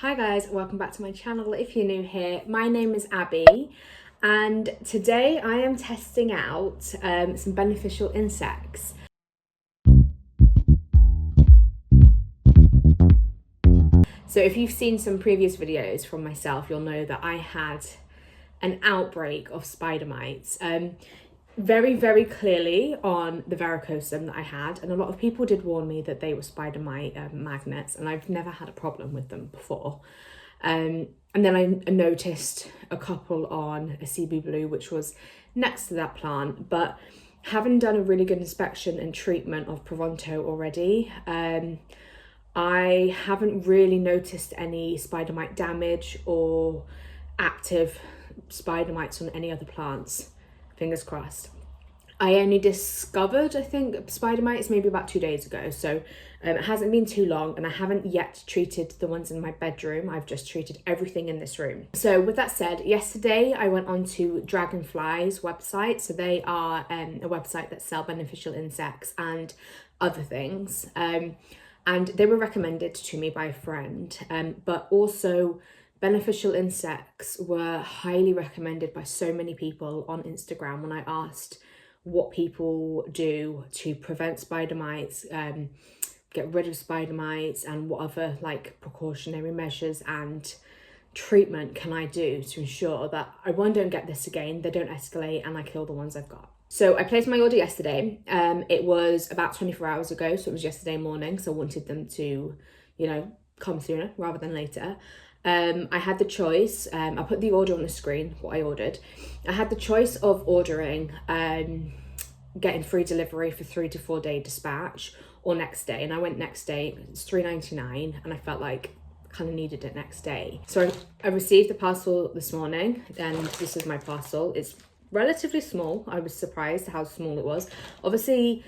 Hi guys, welcome back to my channel. If you're new here, my name is Abby and today I am testing out some beneficial insects. So if you've seen some previous videos from myself, you'll know that I had an outbreak of spider mites. Very clearly on the varicosum that I had, and a lot of people did warn me that they were spider mite magnets, and I've never had a problem with them before. And then I noticed a couple on a CB blue, which was next to that plant, but having done a really good inspection and treatment of Pronto already, I haven't really noticed any spider mite damage or active spider mites on any other plants. Fingers crossed. I only discovered, I think, spider mites maybe about 2 days ago, so it hasn't been too long, and I haven't yet treated the ones in my bedroom. I've just treated everything in this room. So with that said, yesterday I went on to Dragonfly's website. So they are a website that sell beneficial insects and other things, and they were recommended to me by a friend, but also beneficial insects were highly recommended by so many people on Instagram when I asked what people do to prevent spider mites, get rid of spider mites, and what other like precautionary measures and treatment can I do to ensure that I don't get this again, they don't escalate, and I kill the ones I've got. So I placed my order yesterday. It was about 24 hours ago, so it was yesterday morning, so I wanted them to, come sooner rather than later. I had the choice, I put the order on the screen, what I ordered. I had the choice of ordering, getting free delivery for 3 to 4 day dispatch or next day. And I went next day, it's $3.99, and I felt like I kind of needed it next day. So I received the parcel this morning, and this is my parcel. It's relatively small. I was surprised how small it was. Obviously,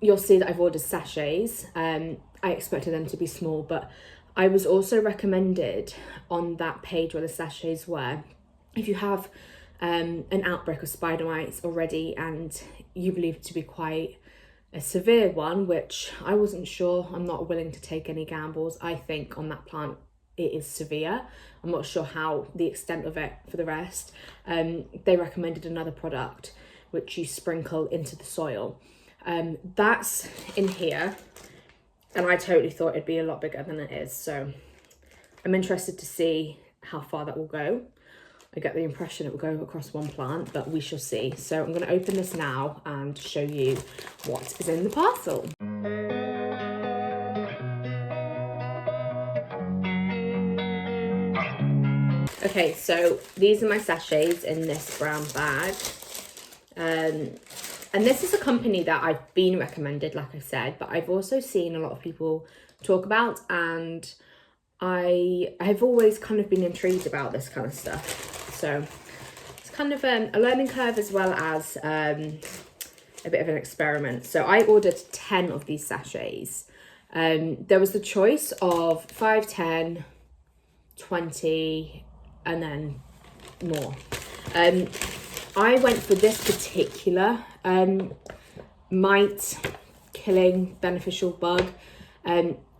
you'll see that I've ordered sachets. I expected them to be small, but I was also recommended on that page where the sachets were, if you have an outbreak of spider mites already and you believe it to be quite a severe one, which I wasn't sure, I'm not willing to take any gambles. I think on that plant it is severe. I'm not sure how the extent of it for the rest. They recommended another product which you sprinkle into the soil. That's in here. And I totally thought it'd be a lot bigger than it is. So I'm interested to see how far that will go. I get the impression it will go across one plant, but we shall see. So I'm going to open this now and show you what is in the parcel. Okay, so these are my sachets in this brown bag. And this is a company that I've been recommended, like I said, but I've also seen a lot of people talk about, and I have always kind of been intrigued about this kind of stuff. So it's kind of a learning curve as well as a bit of an experiment. So I ordered 10 of these sachets. There was the choice of 5, 10, 20, and then more. I went for this particular mite killing beneficial bug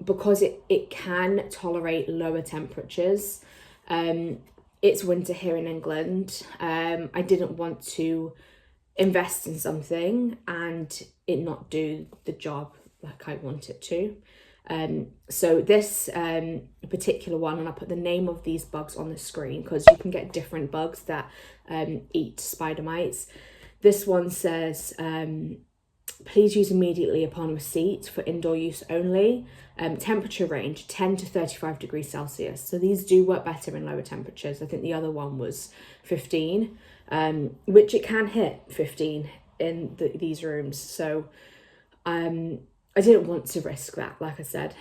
because it can tolerate lower temperatures. It's winter here in England. I didn't want to invest in something and it not do the job like I want it to. So this particular one, and I'll put the name of these bugs on the screen because you can get different bugs that eat spider mites. This one says, please use immediately upon receipt for indoor use only. Temperature range 10 to 35 degrees Celsius. So these do work better in lower temperatures. I think the other one was 15, which it can hit 15 in these rooms. So I didn't want to risk that, like I said.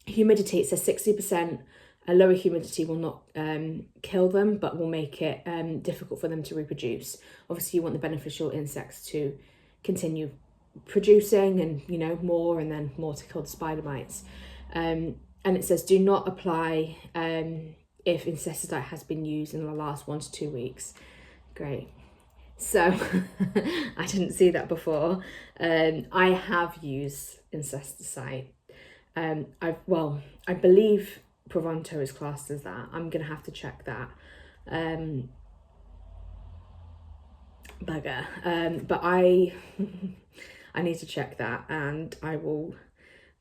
Humidity, it says 60%. A lower humidity will not kill them, but will make it difficult for them to reproduce. Obviously, you want the beneficial insects to continue producing and, more, and then more to kill the spider mites. And it says, do not apply if insecticide has been used in the last 1 to 2 weeks. Great. So I didn't see that before. I have used insecticide. I believe Pronto is classed as that. I'm gonna have to check that. Bugger. But I I need to check that, and I will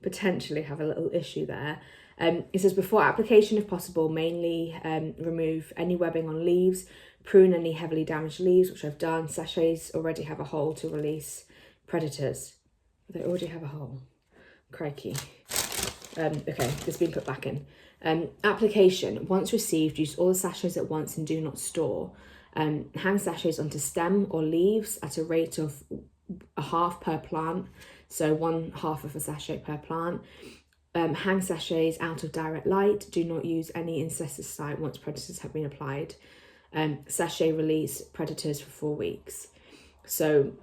potentially have a little issue there. It says before application, if possible, mainly remove any webbing on leaves, prune any heavily damaged leaves, which I've done. Sachets already have a hole to release predators. They already have a hole. Crikey. Okay, it's been put back in. Application, once received, use all the sachets at once and do not store. Hang sachets onto stem or leaves at a rate of a half per plant, so 1/2 of a sachet per plant. Hang sachets out of direct light. Do not use any insecticide once predators have been applied. Sachet release predators for 4 weeks. So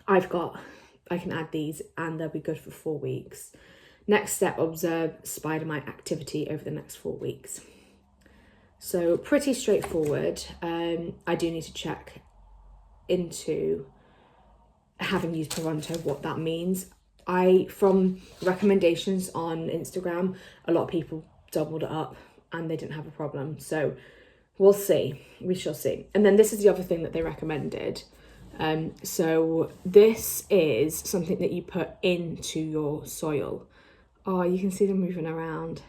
I can add these and they'll be good for 4 weeks. Next step, observe spider mite activity over the next 4 weeks. So pretty straightforward. I do need to check into, having used Pronto, what that means. From recommendations on Instagram, a lot of people doubled it up and they didn't have a problem. So we'll see, we shall see. And then this is the other thing that they recommended. So this is something that you put into your soil. Oh, you can see them moving around.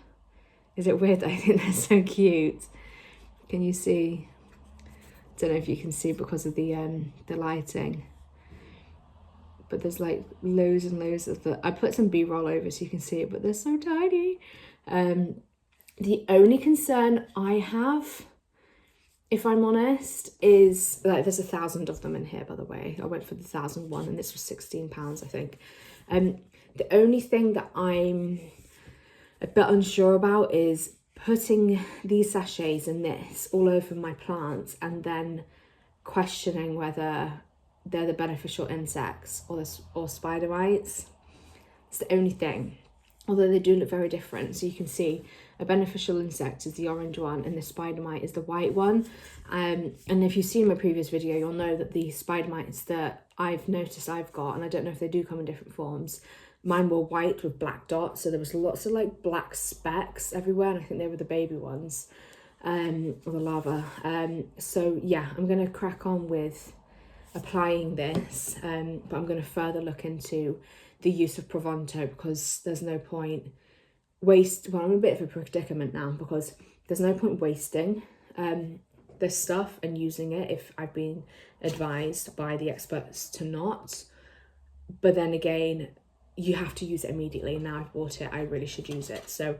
Is it weird? I think they're so cute. Can you see? Don't know if you can see because of the lighting. But there's like loads and loads of the, I put some B-roll over so you can see it, but they're so tiny. The only concern I have, if I'm honest, is like there's 1,000 of them in here, by the way. I went for the 1,001 and this was £16, I think. The only thing that I'm a bit unsure about is putting these sachets and this all over my plants and then questioning whether they're the beneficial insects or spider mites. It's the only thing. Although they do look very different. So you can see a beneficial insect is the orange one and the spider mite is the white one. And if you've seen my previous video, you'll know that the spider mites that I've noticed I've got, and I don't know if they do come in different forms, mine were white with black dots. So there was lots of like black specks everywhere. And I think they were the baby ones, or the larva. So yeah, I'm going to crack on with applying this, but I'm going to further look into the use of Pronto because there's no point well, I'm in a bit of a predicament now because there's no point wasting this stuff and using it if I've been advised by the experts to not. But then again, you have to use it immediately. Now I've bought it, I really should use it. So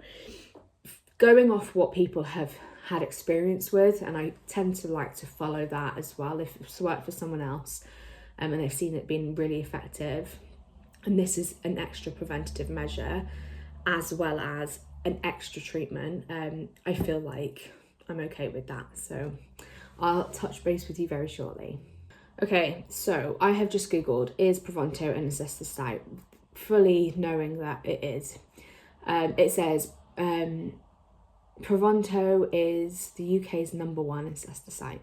going off what people have had experience with, and I tend to like to follow that as well if it's worked for someone else and they've seen it being really effective, and this is an extra preventative measure as well as an extra treatment, I feel like I'm okay with that. So I'll touch base with you very shortly. Okay, so I have just googled, is Pronto an insecticide, fully knowing that it is. It says Pronto is the UK's #1 insecticide.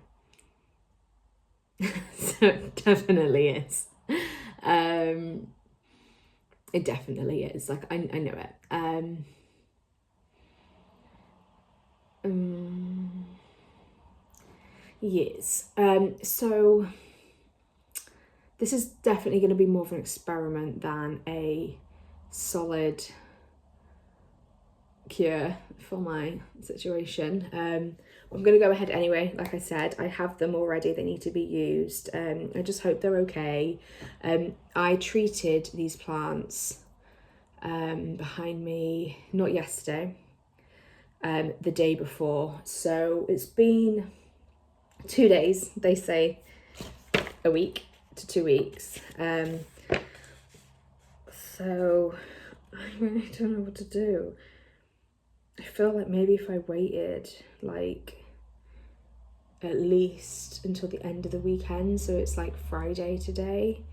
So it definitely is. It definitely is. Like I know it. Yes. So this is definitely going to be more of an experiment than a solid cure for my situation. I'm going to go ahead anyway. Like I said, I have them already. They need to be used. I just hope they're okay. I treated these plants behind me, not yesterday, the day before. So it's been 2 days, they say a week to 2 weeks. So I really don't know what to do. I feel like maybe if I waited like at least until the end of the weekend, so it's like Friday today.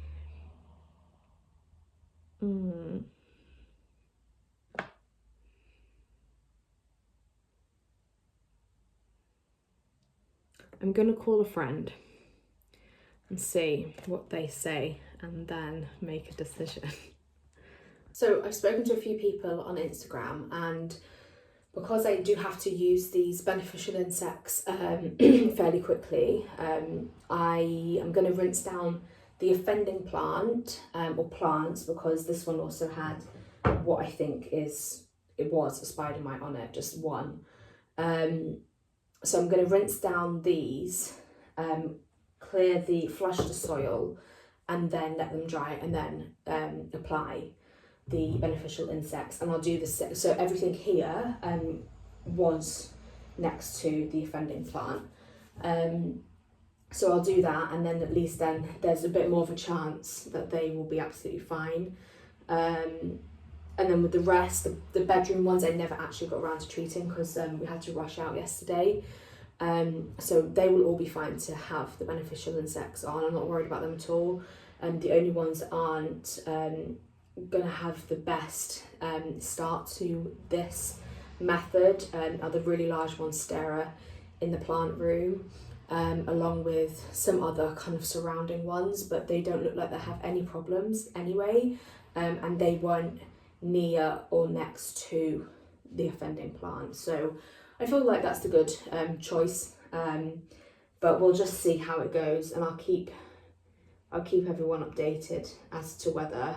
I'm gonna call a friend and see what they say and then make a decision. So I've spoken to a few people on Instagram, and because I do have to use these beneficial insects fairly quickly, I am going to rinse down the offending plant or plants, because this one also had what I think it was a spider mite on it, just one. So I'm going to rinse down these, flush the soil, and then let them dry, and then apply the beneficial insects. And I'll do this, so everything here was next to the offending plant. So I'll do that, and then at least then there's a bit more of a chance that they will be absolutely fine. And then with the rest, the bedroom ones, I never actually got around to treating because we had to rush out yesterday. So they will all be fine to have the beneficial insects on. I'm not worried about them at all. The only ones that aren't going to have the best start to this method are the really large monstera in the plant room, along with some other kind of surrounding ones, but they don't look like they have any problems anyway, and they weren't near or next to the offending plant. So I feel like that's the good choice, but we'll just see how it goes, and I'll keep everyone updated as to whether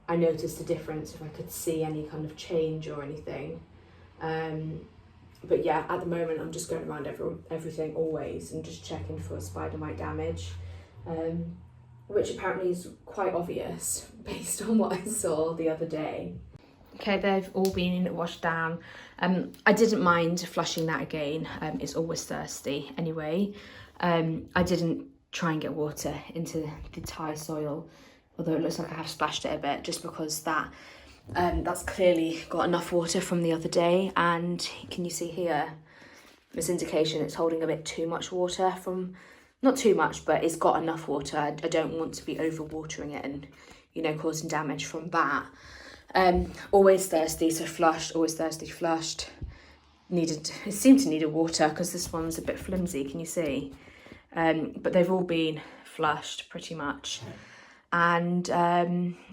I noticed a difference, if I could see any kind of change or anything. But yeah, at the moment I'm just going around everything always and just checking for spider mite damage, which apparently is quite obvious based on what I saw the other day. Okay, they've all been washed down. I didn't mind flushing that again. It's always thirsty anyway. I didn't try and get water into the Thai soil, although it looks like I have splashed it a bit, just because that's clearly got enough water from the other day. And can you see here, this indication it's holding a bit too much water from, not too much, but it's got enough water. I don't want to be over watering it and, you know, causing damage from that. Always thirsty, so flushed, always thirsty, flushed. It seemed to need a water because this one's a bit flimsy, can you see? But they've all been flushed pretty much. And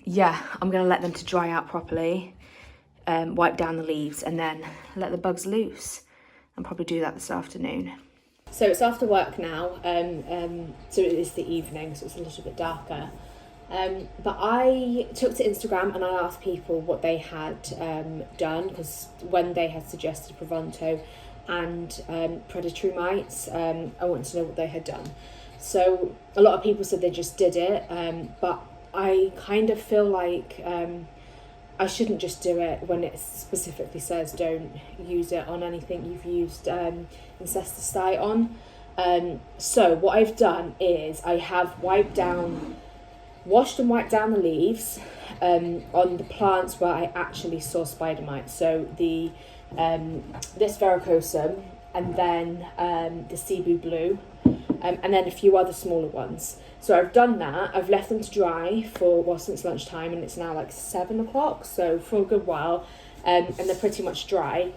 yeah, I'm going to let them to dry out properly, wipe down the leaves, and then let the bugs loose. I'll probably do that this afternoon. So it's after work now, so it is the evening, so it's a little bit darker. But I took to Instagram and I asked people what they had done, because when they had suggested Provonto and predatory mites, I wanted to know what they had done. So a lot of people said they just did it, but I kind of feel like I shouldn't just do it when it specifically says don't use it on anything you've used incesticide on. So what I've done is I have washed and wiped down the leaves on the plants where I actually saw spider mites. So the this verrucosum, and then the Cebu blue, and then a few other smaller ones. So I've done that. I've left them to dry since lunchtime, and it's now like 7 o'clock, so for a good while, and they're pretty much dry.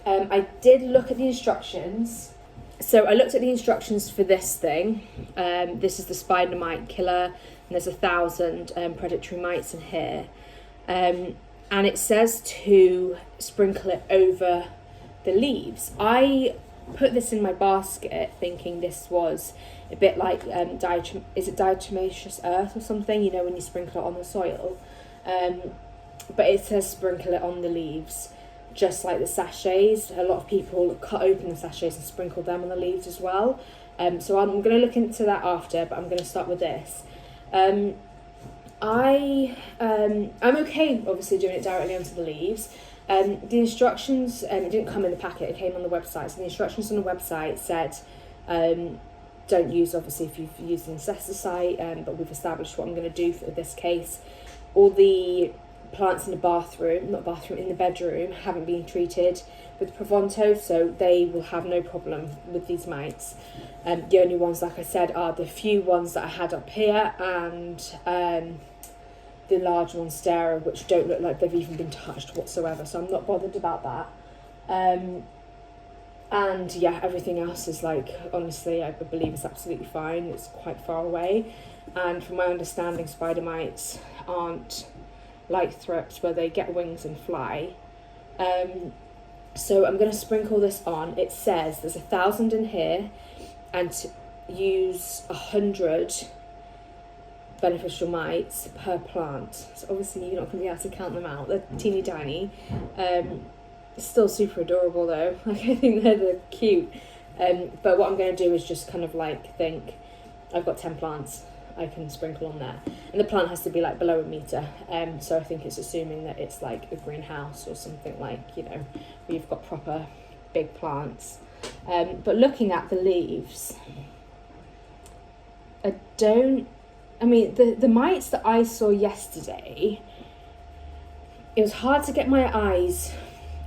I did look at the instructions. So I looked at the instructions for this thing. This is the spider mite killer, and there's 1,000 predatory mites in here. And it says to sprinkle it over the leaves. I put this in my basket thinking this was a bit like diatomaceous earth or something, you know, when you sprinkle it on the soil. But it says sprinkle it on the leaves, just like the sachets. A lot of people cut open the sachets and sprinkle them on the leaves as well. So I'm going to look into that after, but I'm going to start with this. I'm okay, obviously, doing it directly onto the leaves. The instructions, it didn't come in the packet, it came on the website. So the instructions on the website said, don't use, obviously, if you've used incesticide, but we've established what I'm going to do for this case. All the plants in the in the bedroom haven't been treated with Provonto, so they will have no problem with these mites. The only ones, like I said, are the few ones that I had up here, and the large monstera, which don't look like they've even been touched whatsoever, so I'm not bothered about that. And yeah, everything else is like, honestly, I believe it's absolutely fine. It's quite far away, and from my understanding, spider mites aren't like thrips where they get wings and fly. So I'm going to sprinkle this on. It says there's 1,000 in here, and to use 100 beneficial mites per plant. So obviously you're not going to be able to count them out. They're teeny tiny. Still super adorable though. Like, I think they're cute. But what I'm going to do is just kind of like think, I've got 10 plants I can sprinkle on there, and the plant has to be like below a metre. So I think it's assuming that it's like a greenhouse or something, like, you know, where you've got proper big plants. But looking at the leaves, I mean, the mites that I saw yesterday, it was hard to get my eyes,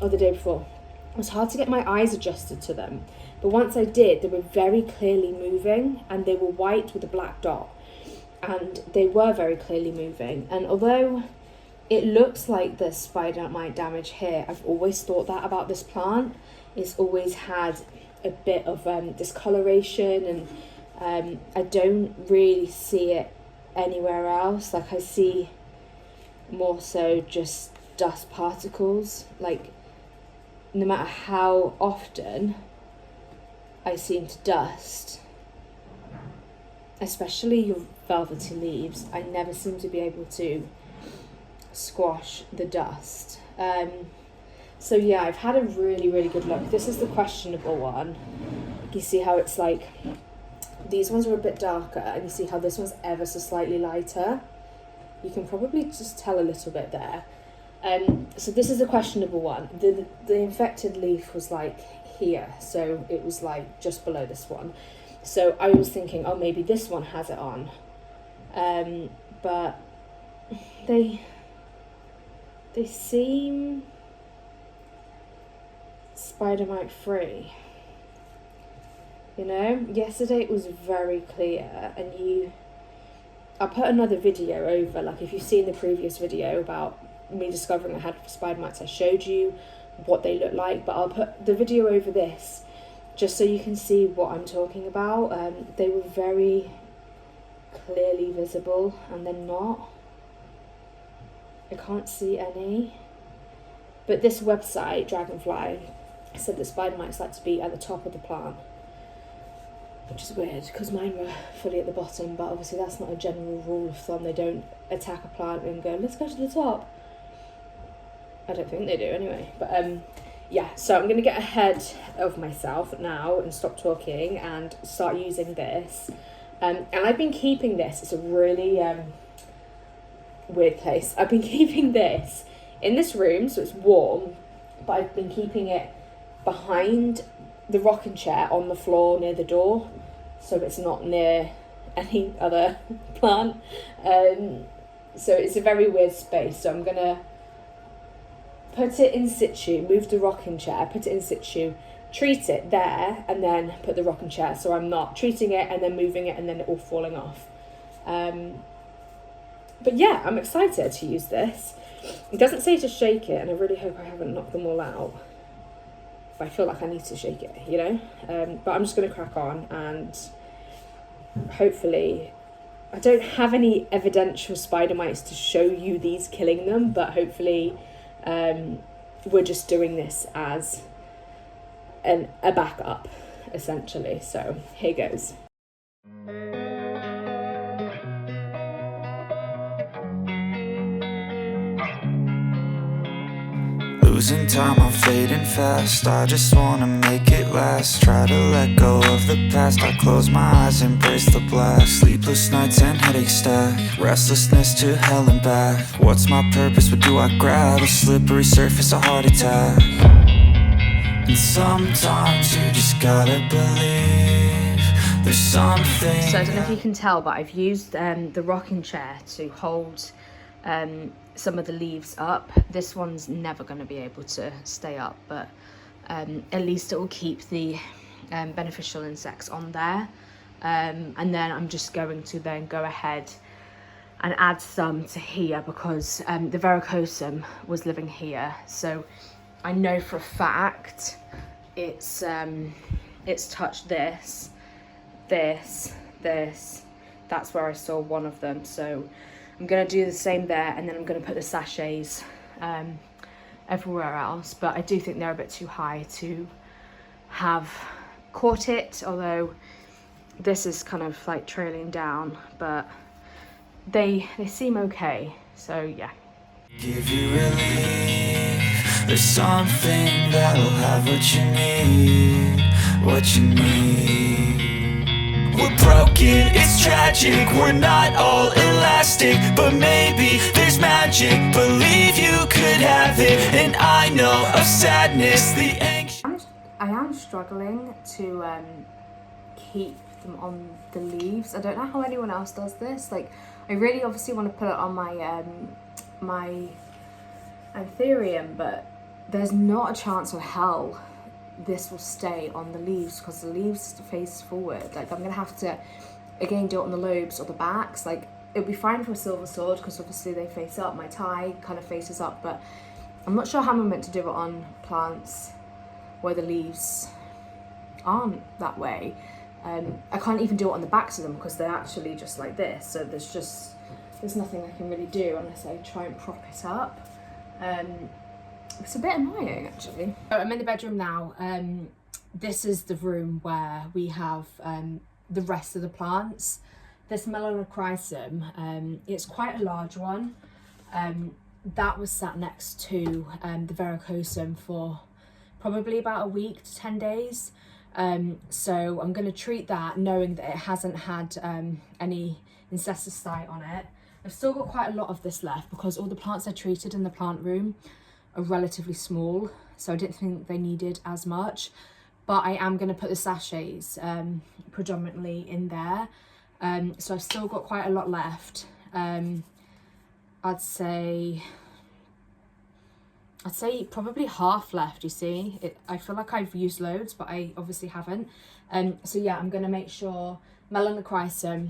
or the day before, it was hard to get my eyes adjusted to them. But once I did, they were very clearly moving, and they were white with a black dot. And they were very clearly moving. And although it looks like there's spider mite damage here, I've always thought that about this plant. It's always had a bit of discoloration, and I don't really see it anywhere else. Like, I see more so just dust particles. Like, no matter how often I seem to dust, especially your velvety leaves, I never seem to be able to squash the dust. So yeah, I've had a really, really good look. This is the questionable one. You see how it's like, these ones are a bit darker, and you see how this one's ever so slightly lighter. You can probably just tell a little bit there. So this is the questionable one. The infected leaf was like here, so it was like just below this one. So I was thinking, oh, maybe this one has it on. But they seem spider mite free. You know, yesterday it was very clear, and I'll put another video over, like if you've seen the previous video about me discovering I had spider mites, I showed you what they look like, but I'll put the video over this just so you can see what I'm talking about. They were very clearly visible, and they're not. I can't see any. But this website, Dragonfly, said that spider mites like to be at the top of the plant, which is weird because mine were fully at the bottom, but obviously that's not a general rule of thumb. They don't attack a plant and go, let's go to the top. I don't think they do anyway. But yeah, so I'm going to get ahead of myself now and stop talking and start using this. And I've been keeping this, it's a really weird place. I've been keeping this in this room, so it's warm, but I've been keeping it behind the rocking chair on the floor near the door, so it's not near any other plant. So it's a very weird space. So I'm gonna put it in situ, move the rocking chair, put it in situ, treat it there, and then put the rocking chair, so I'm not treating it and then moving it and then it all falling off. But yeah, I'm excited to use this. It doesn't say to shake it, and I really hope I haven't knocked them all out. But I feel like I need to shake it, you know? But I'm just going to crack on, and hopefully, I don't have any evidential spider mites to show you these killing them, but hopefully we're just doing this as a backup, essentially. So here goes. Losing time, I'm fading fast. I just wanna make it last. Try to let go of the past. I close my eyes, embrace the black. Sleepless nights and headaches stack. Restlessness to hell and back. What's my purpose? What do I grab? A slippery surface, a heart attack. And sometimes you just gotta believe there's something. So I don't know if you can tell, but I've used the rocking chair to hold some of the leaves up. This one's never going to be able to stay up, but at least it will keep the beneficial insects on there. And then I'm just going to then go ahead and add some to here, because the varicosum was living here, so I know for a fact it's touched this. That's where I saw one of them, so I'm going to do the same there, and then I'm going to put the sachets everywhere else, but I do think they're a bit too high to have caught it, although this is kind of like trailing down, but they seem okay, so yeah. Give you relief. There's something that'll have what you need, what you need. We're broken, it's tragic, we're not all elastic, but maybe there's magic. Believe you could have it, and I know of sadness, the anxious. I am struggling to keep them on the leaves. I don't know how anyone else does this. Like, I really obviously want to put it on my my anthurium, but there's not a chance of hell this will stay on the leaves because the leaves face forward. Like, I'm gonna have to again do it on the lobes or the backs. Like, it would be fine for a silver sword because obviously they face up. My tie kind of faces up, but I'm not sure how I'm meant to do it on plants where the leaves aren't that way. I can't even do it on the backs of them because they're actually just like this, so there's nothing I can really do unless I try and prop it up. It's a bit annoying, actually. So I'm in the bedroom now. This is the room where we have the rest of the plants. This melanochrysum, it's quite a large one. That was sat next to the verrucosum for probably about a week to 10 days. So I'm going to treat that knowing that it hasn't had any incesticide on it. I've still got quite a lot of this left because all the plants I treated in the plant room are relatively small, so I didn't think they needed as much, but I am going to put the sachets predominantly in there. So I've still got quite a lot left. I'd say probably half left, you see. I feel like I've used loads, but I obviously haven't. So yeah, I'm going to make sure melanochrysum,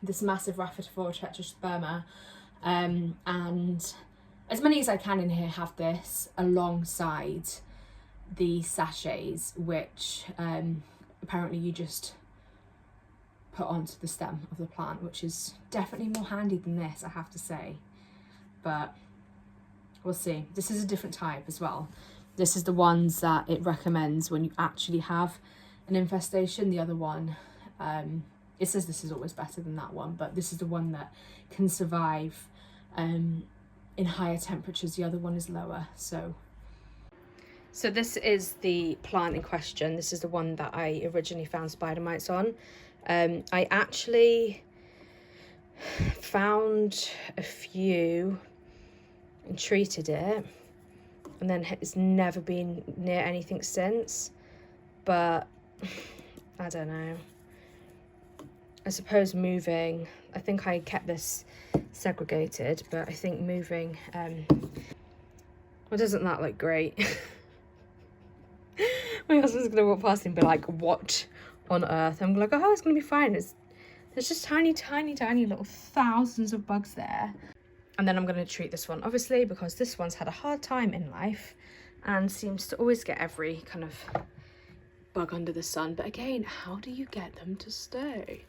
this massive Rhaphidophora tetrasperma, and as many as I can in here have this alongside the sachets, which apparently you just put onto the stem of the plant, which is definitely more handy than this, I have to say. But we'll see. This is a different type as well. This is the ones that it recommends when you actually have an infestation. The other one, it says this is always better than that one, but this is the one that can survive in higher temperatures. The other one is lower. So this is the plant in question. This is the one that I originally found spider mites on. I actually found a few and treated it, and then it's never been near anything since. But I don't know, I suppose moving, I think I kept this segregated, but I think moving, well, doesn't that look great? My husband's gonna walk past and be like, what on earth? I'm like, oh, it's gonna be fine. There's just tiny little thousands of bugs there. And then I'm going to treat this one, obviously, because this one's had a hard time in life and seems to always get every kind of bug under the sun. But again, how do you get them to stay?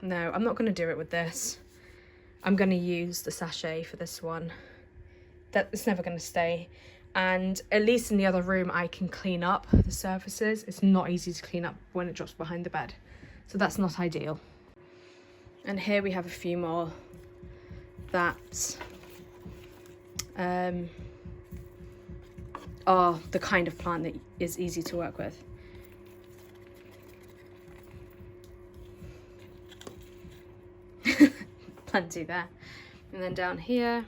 No, I'm not going to do it with this. I'm going to use the sachet for this one. It's never going to stay. And at least in the other room, I can clean up the surfaces. It's not easy to clean up when it drops behind the bed. So that's not ideal. And here we have a few more that are the kind of plant that is easy to work with. Plenty there. And then down here,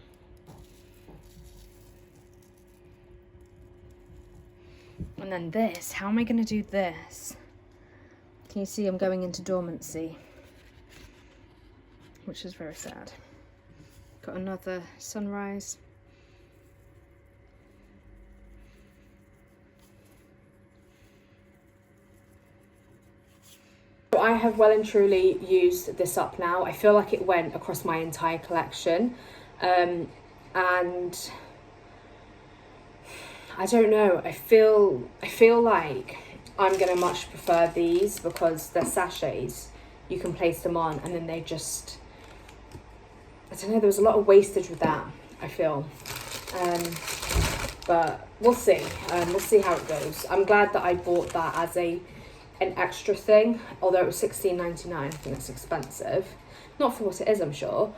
and then this, how am I going to do this? Can you see I'm going into dormancy, which is very sad. Got another sunrise. I have well and truly used this up now. I feel like it went across my entire collection, and I don't know, I feel like I'm gonna much prefer these because they're sachets. You can place them on and then they just, I don't know, there was a lot of wastage with that, I feel. But we'll see. We'll see how it goes. I'm glad that I bought that as an extra thing, although it was $16.99. I think it's expensive. Not for what it is, I'm sure,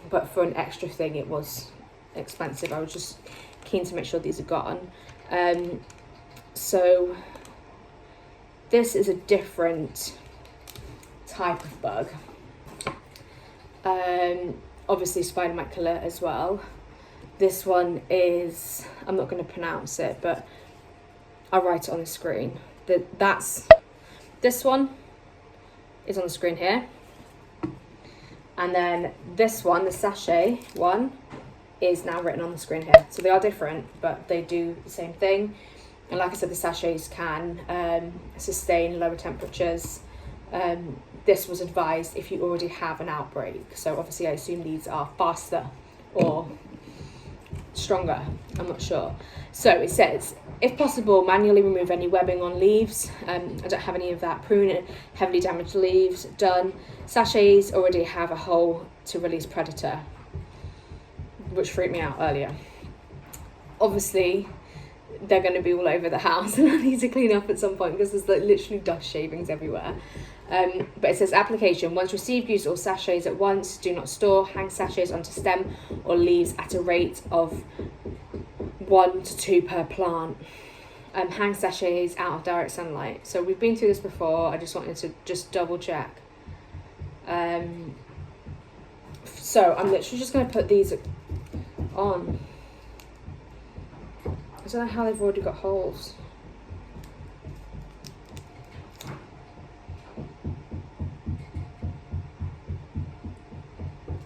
but for an extra thing it was expensive. I was just keen to make sure these are gone. So this is a different type of bug. Obviously spider mite killer as well. This one is, I'm not going to pronounce it, but I'll write it on the screen. This one is on the screen here. And then this one, the sachet one, is now written on the screen here. So they are different, but they do the same thing. And like I said, the sachets can sustain lower temperatures. This was advised if you already have an outbreak. So obviously I assume these are faster or stronger, I'm not sure. So it says, if possible, manually remove any webbing on leaves. I don't have any of that. Prune heavily damaged leaves, done. Sachets already have a hole to release predator, which freaked me out earlier. Obviously, they're going to be all over the house and I need to clean up at some point because there's like literally dust shavings everywhere. But it says application, once received, use all sachets at once. Do not store, hang sachets onto stem or leaves at a rate of 1 to 2 per plant. Hang sachets out of direct sunlight. So we've been through this before. I just wanted to just double check. So I'm literally just going to put these on. I don't know how they've already got holes.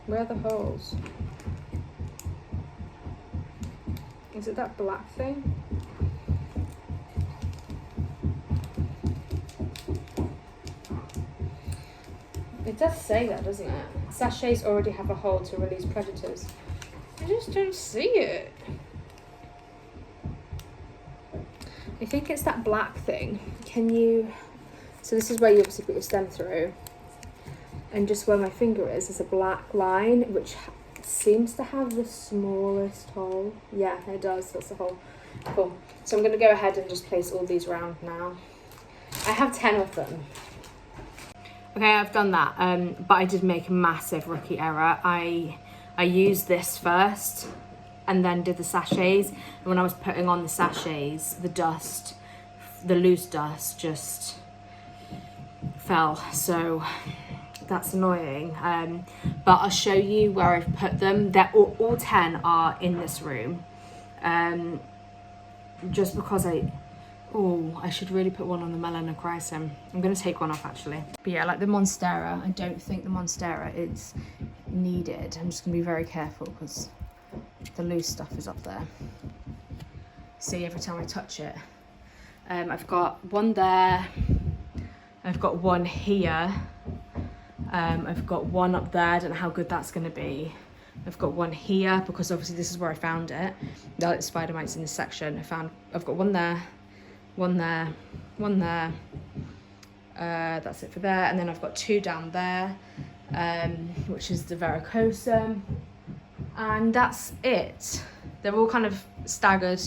Where are the holes? Is it that black thing? It does say that, doesn't it? Sachets already have a hole to release predators. I just don't see it. I think it's that black thing. Can you... So this is where you obviously put your stem through. And just where my finger is a black line, which seems to have the smallest hole. Yeah, it does. That's the hole. Cool. So I'm going to go ahead and just place all these round now. I have 10 of them. Okay, I've done that, but I did make a massive rookie error. I used this first and then did the sachets. And when I was putting on the sachets, the dust, the loose dust just fell. So that's annoying. But I'll show you where I've put them. They're all 10 are in this room. Just because I should really put one on the melanochrysum. I'm going to take one off actually. But yeah, like the Monstera, I don't think the Monstera is needed. I'm just going to be very careful because the loose stuff is up there. See, every time I touch it. I've got one there. I've got one here. I've got one up there. I don't know how good that's going to be. I've got one here because obviously this is where I found it. The spider mites in this section. I've got one there. One there, one there, that's it for there, and then I've got 2 down there, which is the varicosum, and that's it. They're all kind of staggered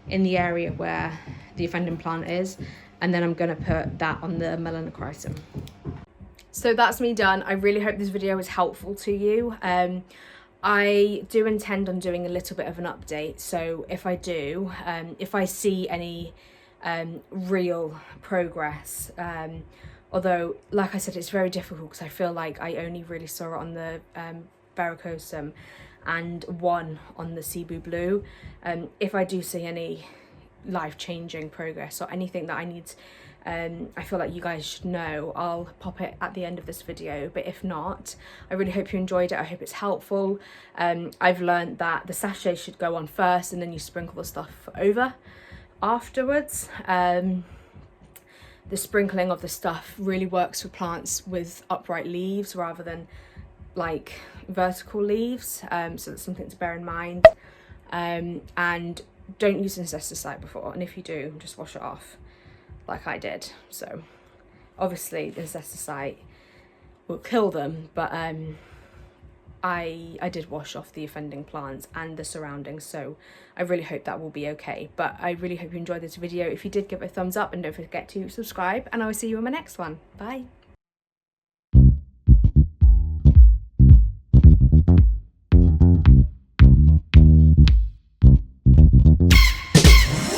in the area where the offending plant is, and then I'm going to put that on the melanochrysum. So that's me done. I really hope this video was helpful to you. I do intend on doing a little bit of an update, so if I do, if I see any real progress, although like I said, it's very difficult because I feel like I only really saw it on the varicosum and one on the Cebu blue. If I do see any life-changing progress or anything that I need, I feel like you guys should know, I'll pop it at the end of this video. But if not, I really hope you enjoyed it. I hope it's helpful. I've learned that the sachet should go on first and then you sprinkle the stuff over afterwards. The sprinkling of the stuff really works for plants with upright leaves rather than like vertical leaves, so that's something to bear in mind. And don't use insecticide before, and if you do, just wash it off like I did. So obviously the insecticide will kill them, but I did wash off the offending plants and the surroundings, so I really hope that will be okay. But I really hope you enjoyed this video. If you did, give it a thumbs up and don't forget to subscribe, and I will see you in my next one. Bye.